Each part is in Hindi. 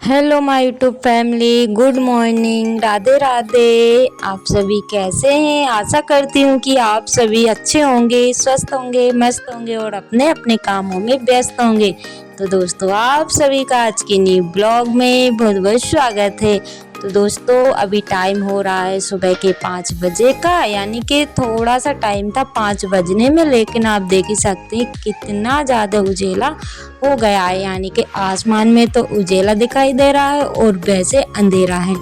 Hello my YouTube family, good morning, Radhe Radhe. आप सभी कैसे हैं? आशा करती हूँ कि आप सभी अच्छे होंगे, स्वस्थ होंगे, मस्त होंगे और अपने अपने कामों में व्यस्त होंगे। तो दोस्तों, आप सभी का आज के न्यू ब्लॉग में बहुत बहुत स्वागत है। तो दोस्तों, अभी टाइम हो रहा है सुबह के 5 बजे का, यानी कि थोड़ा सा टाइम था 5 बजने में, लेकिन आप देख ही सकते हैं कितना ज़्यादा उजेला हो गया है। यानी कि आसमान में तो उजेला दिखाई दे रहा है और वैसे अंधेरा है।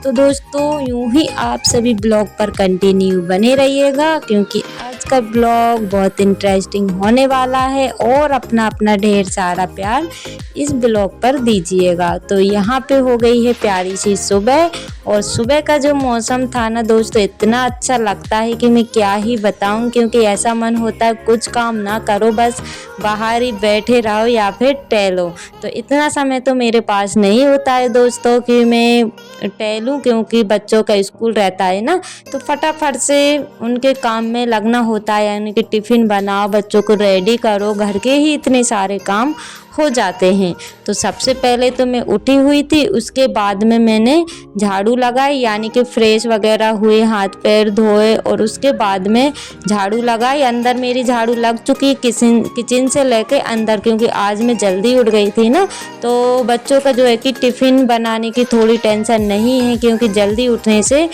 तो दोस्तों, यूं ही आप सभी ब्लॉग पर कंटिन्यू बने रहिएगा, क्योंकि आज का ब्लॉग बहुत इंटरेस्टिंग होने वाला है और अपना अपना ढेर सारा प्यार इस ब्लॉग पर दीजिएगा। तो यहाँ पे हो गई है प्यारी सी सुबह, और सुबह का जो मौसम था ना दोस्तों, इतना अच्छा लगता है कि मैं क्या ही बताऊं, क्योंकि ऐसा मन होता है कुछ काम ना करो, बस बाहर ही बैठे रहो या फिर टहलो। तो इतना समय तो मेरे पास नहीं होता है दोस्तों कि मैं टहलूं, क्योंकि बच्चों का स्कूल रहता है ना, तो फटाफट से उनके काम में लगना होता है। यानी कि टिफ़िन बनाओ, बच्चों को रेडी करो, घर के ही इतने सारे काम हो जाते हैं। तो सबसे पहले तो मैं उठी हुई थी, उसके बाद में मैंने झाड़ू लगाई, यानी कि फ्रेश वगैरह हुए, हाथ पैर धोए और उसके बाद में झाड़ू लगाई। अंदर मेरी झाड़ू लग चुकी किचन से लेके अंदर, क्योंकि आज मैं जल्दी उठ गई थी ना, तो बच्चों का जो है कि टिफ़िन बनाने की थोड़ी टेंशन नहीं है, क्योंकि जल्दी उठने से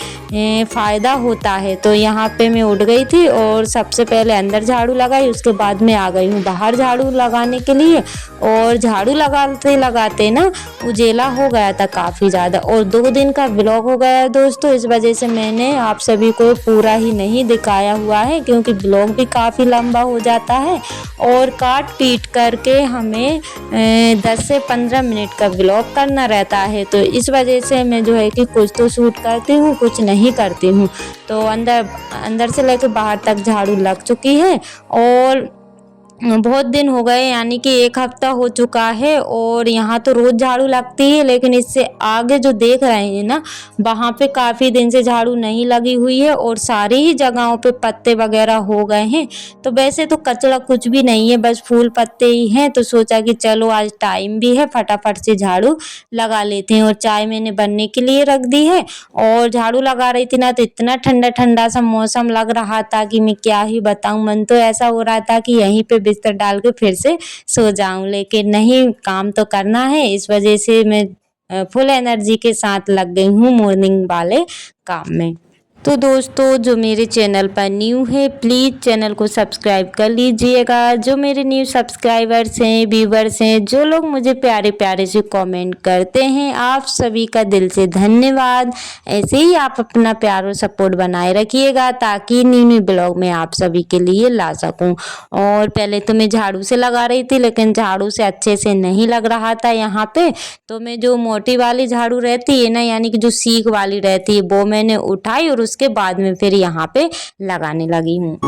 फ़ायदा होता है। तो यहाँ पे मैं उठ गई थी और सबसे पहले अंदर झाड़ू लगाई, उसके बाद में आ गई हूँ बाहर झाड़ू लगाने के लिए। और झाड़ू लगाते लगाते ना उजेला हो गया था काफ़ी ज़्यादा, और 2 दिन का व्लॉग हो गया है दोस्तों। इस वजह से मैंने आप सभी को पूरा ही नहीं दिखाया हुआ है, क्योंकि व्लॉग भी काफ़ी लंबा हो जाता है और काट पीट करके हमें 10 से 15 मिनट का व्लॉग करना रहता है। तो इस वजह से मैं जो है कि कुछ तो शूट करती हूँ, कुछ नहीं करती हूँ। तो अंदर से लेकर बाहर तक झाड़ू लग चुकी है, और बहुत दिन हो गए, यानी कि 1 हफ्ता हो चुका है। और यहाँ तो रोज़ झाड़ू लगती है, लेकिन इससे आगे जो देख रहे हैं ना, वहाँ पे काफ़ी दिन से झाड़ू नहीं लगी हुई है और सारी ही जगहों पे पत्ते वगैरह हो गए हैं। तो वैसे तो कचरा कुछ भी नहीं है, बस फूल पत्ते ही हैं। तो सोचा कि चलो आज टाइम भी है, फटाफट से झाड़ू लगा लेते हैं। और चाय मैंने बनने के लिए रख दी है, और झाड़ू लगा रही थी ना, तो इतना ठंडा ठंडा सा मौसम लग रहा था कि मैं क्या ही बताऊं। मन तो ऐसा हो रहा था कि यहीं पे बिस्तर डाल के फिर से सो जाऊं, लेकिन नहीं, काम तो करना है। इस वजह से मैं फुल एनर्जी के साथ लग गई हूँ मॉर्निंग वाले काम में। तो दोस्तों, जो मेरे चैनल पर न्यू है, प्लीज़ चैनल को सब्सक्राइब कर लीजिएगा। जो मेरे न्यू सब्सक्राइबर्स हैं, व्यूवर्स हैं, जो लोग मुझे प्यारे प्यारे से कमेंट करते हैं, आप सभी का दिल से धन्यवाद। ऐसे ही आप अपना प्यार और सपोर्ट बनाए रखिएगा, ताकि न्यू न्यू ब्लॉग में आप सभी के लिए ला सकूं। और पहले तो मैं झाड़ू से लगा रही थी, लेकिन झाड़ू से अच्छे से नहीं लग रहा था यहाँ पे। तो मैं जो मोटी वाली झाड़ू रहती है ना, यानी कि जो सीख वाली रहती है, वो मैंने उठाई और उसके बाद में फिर यहाँ पे लगाने लगी हूँ।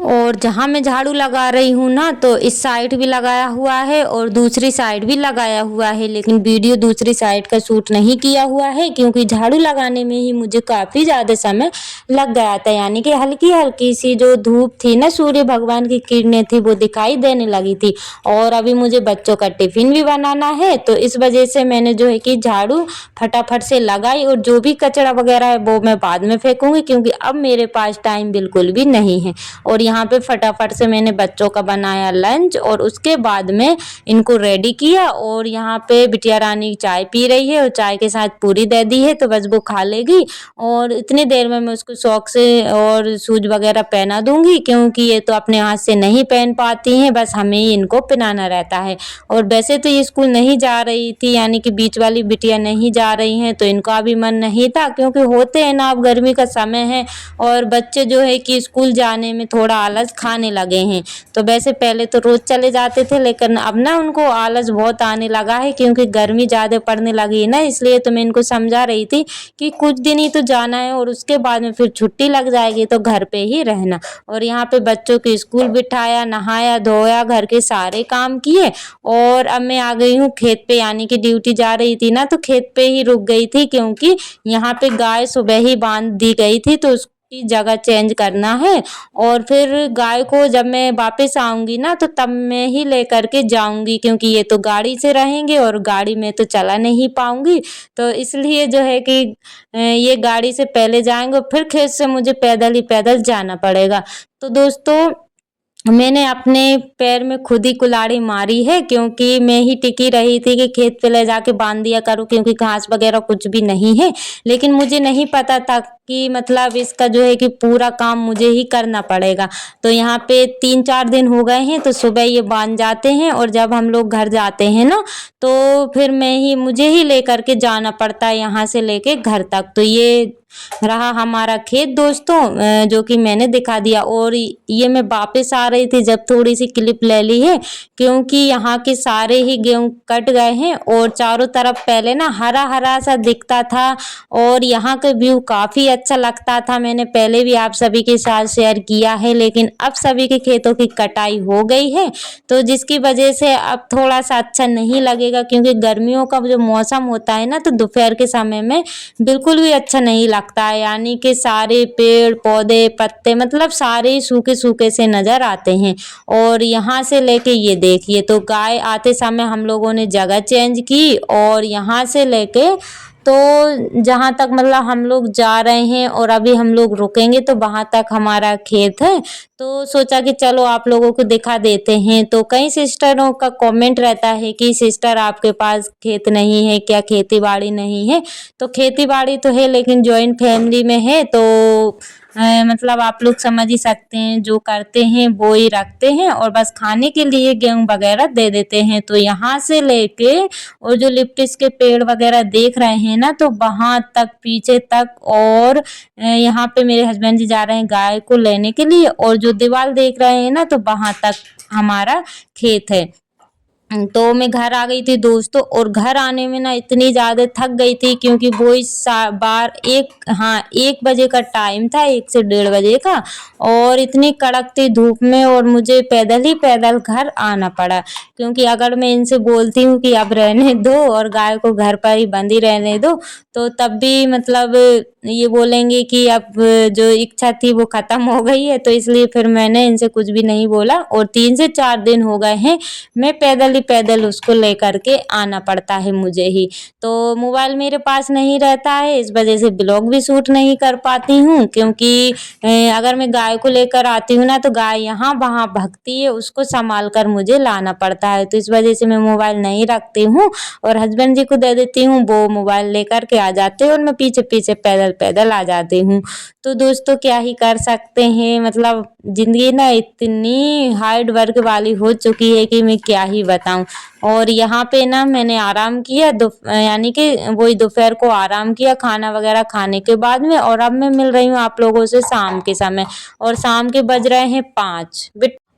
और जहाँ मैं झाड़ू लगा रही हूँ ना, तो इस साइड भी लगाया हुआ है और दूसरी साइड भी लगाया हुआ है, लेकिन वीडियो दूसरी साइड का शूट नहीं किया हुआ है, क्योंकि झाड़ू लगाने में ही मुझे काफ़ी ज़्यादा समय लग गया था। यानी कि हल्की हल्की सी जो धूप थी ना, सूर्य भगवान की किरणें थी, वो दिखाई देने लगी थी। और अभी मुझे बच्चों का टिफ़िन भी बनाना है, तो इस वजह से मैंने जो है कि झाड़ू फटाफट से लगाई। और जो भी कचरा वगैरह है वो मैं बाद में फेंकूंगी, क्योंकि अब मेरे पास टाइम बिल्कुल भी नहीं है। और यहाँ पे फटाफट से मैंने बच्चों का बनाया लंच, और उसके बाद में इनको रेडी किया। और यहाँ पे बिटिया रानी चाय पी रही है, और चाय के साथ पूरी दे दी है, तो बस वो खा लेगी। और इतनी देर में मैं उसको शौक से और शूज वगैरह पहना दूंगी, क्योंकि ये तो अपने हाथ से नहीं पहन पाती हैं, बस हमें ही इनको पहनाना रहता है। और वैसे तो ये स्कूल नहीं जा रही थी, यानी कि बीच वाली बिटिया नहीं जा रही हैं, तो इनका भी मन नहीं था, क्योंकि होते हैं ना, अब गर्मी का समय है और बच्चे जो है कि स्कूल जाने में थोड़ा आलस खाने लगे हैं। तो वैसे पहले तो रोज़ चले जाते थे, लेकिन अब ना उनको आलस बहुत आने लगा है, क्योंकि गर्मी ज़्यादा पड़ने लगी है ना, इसलिए तो मैं इनको समझा रही थी कि कुछ दिन ही तो जाना है और उसके बाद में फिर छुट्टी लग जाएगी, तो घर पे ही रहना। और यहाँ पे बच्चों को स्कूल बिठाया, नहाया धोया, घर के सारे काम किए और अब मैं आ गई हूँ खेत पे, यानी कि ड्यूटी जा रही थी ना, तो खेत पे ही रुक गई थी, क्योंकि यहाँ पे गाय सुबह ही बांध दी गई थी, तो उसकी जगह चेंज करना है। और फिर गाय को जब मैं वापस आऊंगी ना, तो तब मैं ही लेकर के जाऊंगी, क्योंकि ये तो गाड़ी से रहेंगे और गाड़ी में तो चला नहीं पाऊंगी। तो इसलिए जो है कि ये गाड़ी से पहले जाएंगे और फिर खेत से मुझे पैदल ही पैदल जाना पड़ेगा। तो दोस्तों, मैंने अपने पैर में खुद ही कुल्हाड़ी मारी है, क्योंकि मैं ही टिकी रही थी कि खेत पे ले जाके बांध दिया करूँ, क्योंकि घास वगैरह कुछ भी नहीं है। लेकिन मुझे नहीं पता था कि मतलब इसका जो है कि पूरा काम मुझे ही करना पड़ेगा। तो यहाँ पे 3-4 दिन हो गए हैं, तो सुबह ये बांध जाते हैं और जब हम लोग घर जाते हैं ना, तो फिर मुझे ही लेकर के जाना पड़ता है यहाँ से लेके घर तक। तो ये रहा हमारा खेत दोस्तों, जो कि मैंने दिखा दिया। और ये मैं वापस आ रही थी जब थोड़ी सी क्लिप ले ली है, क्योंकि यहाँ के सारे ही गेहूं कट गए हैं और चारों तरफ पहले ना हरा हरा सा दिखता था और यहाँ का व्यू काफ़ी अच्छा लगता था। मैंने पहले भी आप सभी के साथ शेयर किया है, लेकिन अब सभी के खेतों की कटाई हो गई है, तो जिसकी वजह से अब थोड़ा सा अच्छा नहीं लगेगा, क्योंकि गर्मियों का जो मौसम होता है ना, तो दोपहर के समय में बिल्कुल भी अच्छा नहीं लगता है, यानी कि सारे पेड़ पौधे पत्ते मतलब सारे सूखे सूखे से नज़र आते हैं। और यहाँ से लेके ये देखिए, तो गाय आते समय हम लोगों ने जगह चेंज की और यहाँ से लेके तो जहाँ तक मतलब हम लोग जा रहे हैं और अभी हम लोग रुकेंगे, तो वहाँ तक हमारा खेत है। तो सोचा कि चलो आप लोगों को दिखा देते हैं। तो कई सिस्टरों का कमेंट रहता है कि सिस्टर आपके पास खेत नहीं है क्या, खेती बाड़ी नहीं है? तो खेती बाड़ी तो है, लेकिन जॉइंट फैमिली में है, तो मतलब आप लोग समझ ही सकते हैं, जो करते हैं वो ही रखते हैं और बस खाने के लिए गेहूं वगैरह दे देते हैं। तो यहाँ से लेके और जो लिप्टिस के पेड़ वगैरह देख रहे हैं ना, तो वहाँ तक पीछे तक, और यहाँ पे मेरे हस्बैंड जी जा रहे हैं गाय को लेने के लिए, और जो दीवार देख रहे हैं ना, तो वहाँ तक हमारा खेत है। तो मैं घर आ गई थी दोस्तों, और घर आने में ना इतनी ज़्यादा थक गई थी, क्योंकि वो इस बार 1 बजे का टाइम था, 1 से 1:30 बजे का, और इतनी कड़कती धूप में और मुझे पैदल ही पैदल घर आना पड़ा। क्योंकि अगर मैं इनसे बोलती हूँ कि अब रहने दो और गाय को घर पर ही बंधी रहने दो, तो तब भी मतलब ये बोलेंगे कि अब जो इच्छा थी वो ख़त्म हो गई है। तो इसलिए फिर मैंने इनसे कुछ भी नहीं बोला, और 3 से 4 दिन हो गए हैं मैं पैदल ही पैदल उसको लेकर के आना पड़ता है मुझे ही। तो मोबाइल मेरे पास नहीं रहता है, इस वजह से ब्लॉग भी शूट नहीं कर पाती हूँ, क्योंकि अगर मैं गाय को लेकर आती हूँ ना, तो गाय यहाँ वहाँ भगती है, उसको संभाल कर मुझे लाना पड़ता है। तो इस वजह से मैं मोबाइल नहीं रखती हूँ और हस्बैंड जी को दे देती हूँ, वो मोबाइल लेकर के आ जाते हैं और मैं पीछे पीछे पैदल पैदल आ जाती हूँ। तो दोस्तों, क्या ही कर सकते हैं, मतलब ज़िंदगी ना इतनी हार्ड वर्क वाली हो चुकी है कि मैं क्या ही बताऊँ। और यहाँ पे ना मैंने आराम किया, यानी कि वही दोपहर को आराम किया खाना वगैरह खाने के बाद में, और अब मैं मिल रही हूँ आप लोगों से शाम के समय, और शाम के बज रहे हैं 5।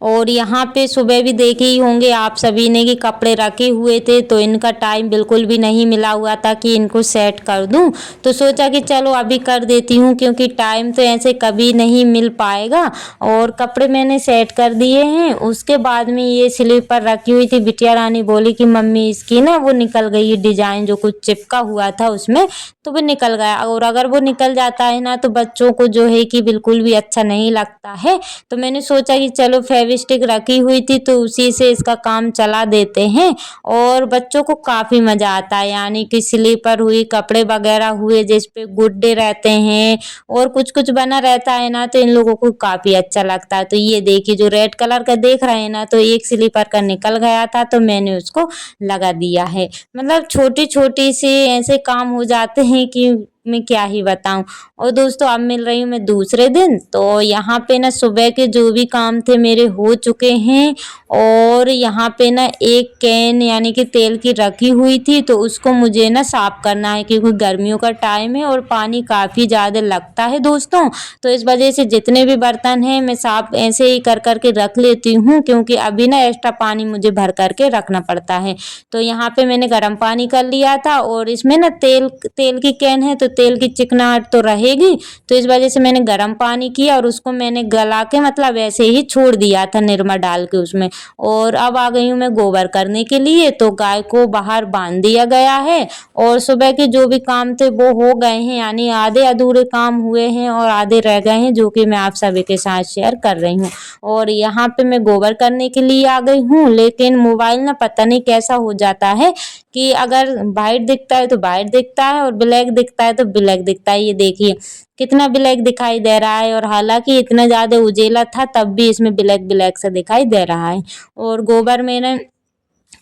और यहाँ पे सुबह भी देखे ही होंगे आप सभी ने कि कपड़े रखे हुए थे, तो इनका टाइम बिल्कुल भी नहीं मिला हुआ था कि इनको सेट कर दूँ। तो सोचा कि चलो अभी कर देती हूँ, क्योंकि टाइम तो ऐसे कभी नहीं मिल पाएगा। और कपड़े मैंने सेट कर दिए हैं। उसके बाद में ये स्लीपर रखी हुई थी, बिटिया रानी बोली कि मम्मी इसकी ना वो निकल गई है डिजाइन, जो कुछ चिपका हुआ था उसमें, तो वो निकल गया। और अगर वो निकल जाता है ना, तो बच्चों को जो है कि बिल्कुल भी अच्छा नहीं लगता है। तो मैंने सोचा कि चलो फेविस्टिक रखी हुई थी, तो उसी से इसका काम चला देते हैं, और बच्चों को काफ़ी मज़ा आता है, यानी कि स्लीपर हुई, कपड़े वगैरह हुए जिस पे गुड्डे रहते हैं और कुछ कुछ बना रहता है ना, तो इन लोगों को काफ़ी अच्छा लगता है। तो ये देखिए, जो रेड कलर का देख रहे हैं ना, तो एक स्लीपर का निकल गया था, तो मैंने उसको लगा दिया है। मतलब छोटी छोटी से ऐसे काम हो जाते हैं कि मैं क्या ही बताऊं। और दोस्तों अब मिल रही हूँ मैं दूसरे दिन, तो यहाँ पे ना सुबह के जो भी काम थे मेरे हो चुके हैं। और यहाँ पे ना एक कैन यानी कि तेल की रखी हुई थी, तो उसको मुझे ना साफ करना है क्योंकि गर्मियों का टाइम है और पानी काफ़ी ज़्यादा लगता है दोस्तों। तो इस वजह से जितने भी बर्तन हैं मैं साफ ऐसे ही कर कर के रख लेती हूँ, क्योंकि अभी ना एक्स्ट्रा पानी मुझे भर कर के रखना पड़ता है। तो यहाँ पे मैंने गर्म पानी कर लिया था और इसमें ना तेल तेल की कैन है तो तेल की चिकनाहट तो रहेगी, तो इस वजह से मैंने गर्म पानी किया और उसको मैंने गला के मतलब ऐसे ही छोड़ दिया था निरमा डाल के उसमें। और अब आ गई हूँ मैं गोबर करने के लिए, तो गाय को बाहर बांध दिया गया है और सुबह के जो भी काम थे वो हो गए हैं, यानी आधे अधूरे काम हुए हैं और आधे रह गए हैं जो कि मैं आप सभी के साथ शेयर कर रही हूँ। और यहाँ पे मैं गोबर करने के लिए आ गई हूँ, लेकिन मोबाइल ना पता नहीं कैसा हो जाता है कि अगर वाइट दिखता है तो वाइट दिखता है और ब्लैक दिखता है तो ब्लैक दिखता है। ये देखिए कितना ब्लैक दिखाई दे रहा है, और हालांकि इतना ज़्यादा उजेला था तब भी इसमें ब्लैक ब्लैक सा दिखाई दे रहा है। और गोबर मैंने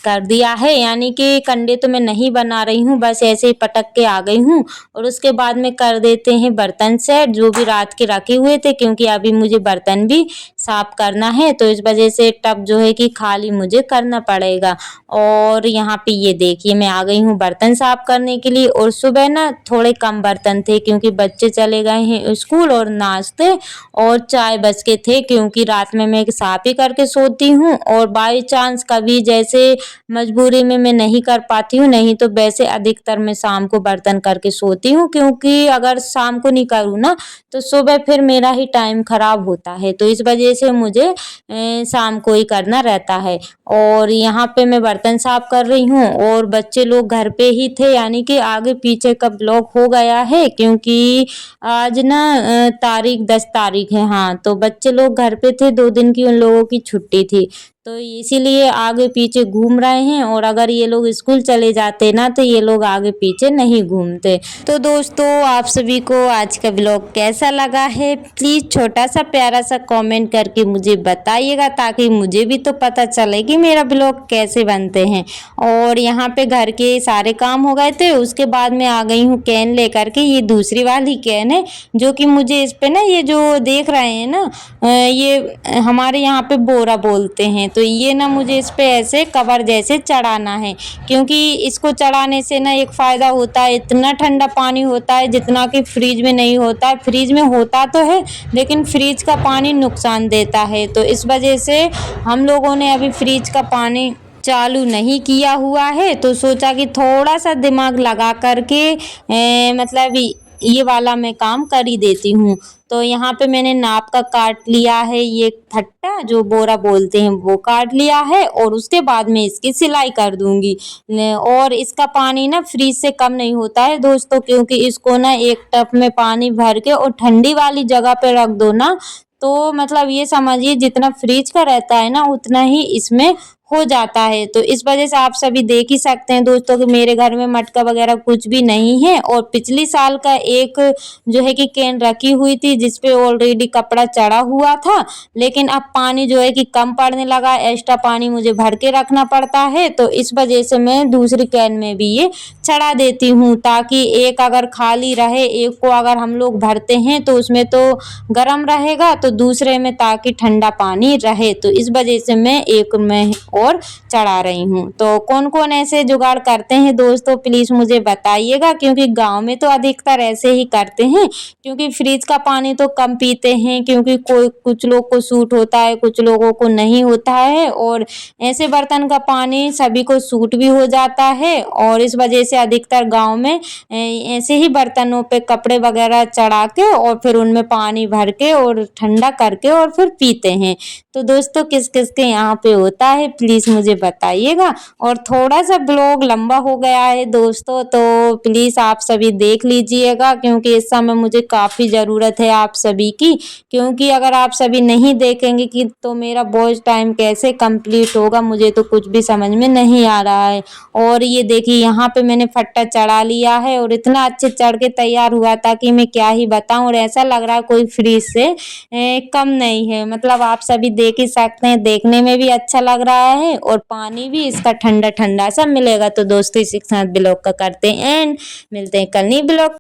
कर दिया है, यानी कि कंडे तो मैं नहीं बना रही हूँ, बस ऐसे ही पटक के आ गई हूँ। और उसके बाद में कर देते हैं बर्तन सेट जो भी रात के रखे हुए थे, क्योंकि अभी मुझे बर्तन भी साफ करना है, तो इस वजह से टब जो है कि खाली मुझे करना पड़ेगा। और यहाँ पे ये देखिए मैं आ गई हूँ बर्तन साफ करने के लिए। और सुबह ना थोड़े कम बर्तन थे क्योंकि बच्चे चले गए हैं स्कूल, और नाश्ते और चाय बच के थे, क्योंकि रात में मैं साफ ही करके सोती हूँ और बाई चांस कभी जैसे मजबूरी में मैं नहीं कर पाती हूँ, नहीं तो वैसे अधिकतर मैं शाम को बर्तन करके सोती हूँ, क्योंकि अगर शाम को नहीं करूँ ना तो सुबह फिर मेरा ही टाइम खराब होता है, तो इस वजह से मुझे शाम को ही करना रहता है। और यहाँ पे मैं बर्तन साफ कर रही हूँ और बच्चे लोग घर पे ही थे, यानी कि आगे पीछे का ब्लॉग हो गया है, क्योंकि आज ना तारीख 10 तारीख है। हाँ, तो बच्चे लोग घर पे थे, 2 दिन की उन लोगों की छुट्टी थी, तो इसीलिए आगे पीछे घूम रहे हैं। और अगर ये लोग स्कूल चले जाते ना तो ये लोग आगे पीछे नहीं घूमते। तो दोस्तों आप सभी को आज का ब्लॉग कैसा लगा है, प्लीज़ छोटा सा प्यारा सा कमेंट करके मुझे बताइएगा, ताकि मुझे भी तो पता चले कि मेरा ब्लॉग कैसे बनते हैं। और यहाँ पे घर के सारे काम हो गए थे, उसके बाद में आ गई हूँ कैन लेकर के। ये दूसरी वाली कैन है जो कि मुझे इस पे ना ये जो देख रहे हैं ना ये हमारे यहाँ पे बोरा बोलते हैं, तो ये ना मुझे इस पे ऐसे कवर जैसे चढ़ाना है, क्योंकि इसको चढ़ाने से ना एक फ़ायदा होता है, इतना ठंडा पानी होता है जितना कि फ्रिज में नहीं होता है। फ्रिज में होता तो है लेकिन फ्रिज का पानी नुकसान देता है, तो इस वजह से हम लोगों ने अभी फ्रिज का पानी चालू नहीं किया हुआ है। तो सोचा कि थोड़ा सा दिमाग लगा करके मतलब ये वाला मैं काम कर ही देती हूँ। तो यहाँ पे मैंने नाप का काट लिया है, ये फट्टा जो बोरा बोलते हैं वो काट लिया है, और उसके बाद में इसकी सिलाई कर दूंगी। और इसका पानी ना फ्रीज से कम नहीं होता है दोस्तों, क्योंकि इसको ना एक टब में पानी भर के और ठंडी वाली जगह पे रख दो ना, तो मतलब ये समझिए जितना फ्रिज का रहता है ना उतना ही इसमें हो जाता है। तो इस वजह से आप सभी देख ही सकते हैं दोस्तों कि मेरे घर में मटका वगैरह कुछ भी नहीं है। और पिछली साल का एक जो है कि कैन रखी हुई थी जिसपे ऑलरेडी कपड़ा चढ़ा हुआ था, लेकिन अब पानी जो है कि कम पड़ने लगा, एक्स्ट्रा पानी मुझे भर के रखना पड़ता है, तो इस वजह से मैं दूसरी कैन में भी ये चढ़ा देती हूँ, ताकि एक अगर खाली रहे, एक को अगर हम लोग भरते हैं तो उसमें तो गर्म रहेगा, तो दूसरे में ताकि ठंडा पानी रहे, तो इस वजह से मैं एक में और चढ़ा रही हूँ। तो कौन कौन ऐसे जुगाड़ करते हैं दोस्तों प्लीज़ मुझे बताइएगा, क्योंकि गांव में तो अधिकतर ऐसे ही करते हैं, क्योंकि फ्रिज का पानी तो कम पीते हैं, क्योंकि कोई कुछ लोग को सूट होता है कुछ लोगों को नहीं होता है, और ऐसे बर्तन का पानी सभी को सूट भी हो जाता है। और इस वजह से अधिकतर गाँव में ऐसे ही बर्तनों पे कपड़े वगैरह चढ़ा के और फिर उनमें पानी भर के और ठंडा करके और फिर पीते हैं। तो दोस्तों किस किस के यहाँ पे होता है प्लीज़ मुझे बताइएगा। और थोड़ा सा ब्लॉग लंबा हो गया है दोस्तों, तो प्लीज़ आप सभी देख लीजिएगा, क्योंकि इस समय मुझे काफ़ी ज़रूरत है आप सभी की, क्योंकि अगर आप सभी नहीं देखेंगे कि तो मेरा वॉच टाइम कैसे कंप्लीट होगा, मुझे तो कुछ भी समझ में नहीं आ रहा है। और ये देखिए यहाँ पे मैंने फट्टा चढ़ा लिया है और इतना अच्छे चढ़ के तैयार हुआ था कि मैं क्या ही बताऊँ, और ऐसा लग रहा है कोई फ्रिज से कम नहीं है, मतलब आप सभी देख ही सकते हैं, देखने में भी अच्छा लग रहा है और पानी भी इसका ठंडा ठंडा सा मिलेगा। तो दोस्तों इसी के साथ ब्लॉग का करते हैं एंड मिलते हैं कल नई ब्लॉग